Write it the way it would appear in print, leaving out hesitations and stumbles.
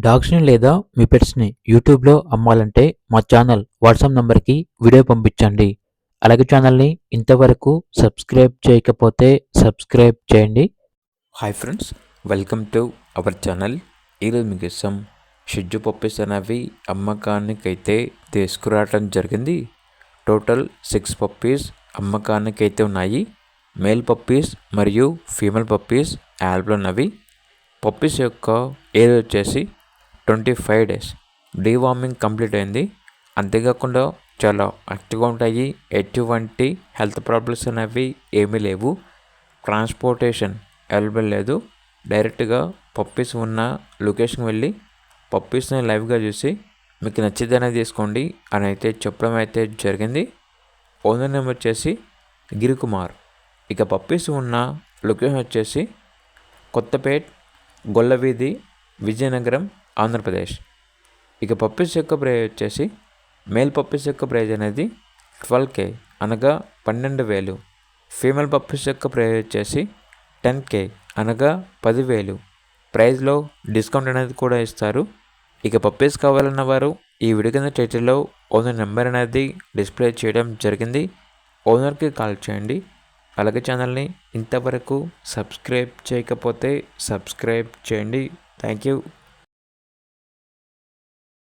డాగ్స్‌ని లేదా మీ పెట్స్‌ని యూట్యూబ్‌లో అమ్మాలంటే మా ఛానల్ వాట్సాప్ నంబర్‌కి వీడియో పంపించండి. అలాగే ఛానల్‌ని ఇంతవరకు సబ్స్క్రైబ్ చేయకపోతే సబ్స్క్రైబ్ చేయండి. Hi friends, welcome to our channel. ఈరోజు మీకోసం షిట్జు పప్పీస్ అనేవి అమ్మకానికైతే తీసుకురావడం జరిగింది. టోటల్ 6 పప్పీస్ అమ్మకానికైతే ఉన్నాయి. మేల్ పప్పీస్ మరియు ఫీమేల్ పప్పీస్ అవైలబుల్ ఉన్నవి. పప్పీస్ యొక్క ఏజ్ వచ్చేసి 25 డేస్. డీవార్మింగ్ కంప్లీట్ అయింది. అంతేకాకుండా చాలా యాక్టివ్గా ఉంటాయి. ఎటువంటి హెల్త్ ప్రాబ్లమ్స్ అనేవి ఏమీ లేవు. ట్రాన్స్పోర్టేషన్ అవైలబుల్ లేదు. డైరెక్ట్గా పప్పీస్ ఉన్న లొకేషన్కి వెళ్ళి పప్పీస్ని లైవ్గా చూసి మీకు నచ్చిద్దనే తీసుకోండి అని అయితే చెప్పడం అయితే జరిగింది. ఓనర్ నేమ్ వచ్చేసి గిరికుమార్. ఇక పప్పీస్ ఉన్న లొకేషన్ వచ్చేసి కొత్తపేట్, గొల్లవీధి, విజయనగరం, ఆంధ్రప్రదేశ్. ఇక పప్పీస్ యొక్క ప్రైజ్ వచ్చేసి మేల్ పప్పీస్ యొక్క ప్రైజ్ అనేది 12K అనగా 12,000. ఫీమేల్ పప్పీస్ యొక్క ప్రైజ్ వచ్చేసి 10K అనగా 10,000. ప్రైజ్లో డిస్కౌంట్ అనేది కూడా ఇస్తారు. ఇక పప్పీస్ కావాలన్న వారు ఈ వీడియో కింద టైటిల్లో ఓనర్ నెంబర్ అనేది డిస్ప్లే చేయడం జరిగింది. ఓనర్కి కాల్ చేయండి. అలాగే ఛానల్ని ఇంతవరకు సబ్స్క్రైబ్ చేయకపోతే సబ్స్క్రైబ్ చేయండి. Thank you.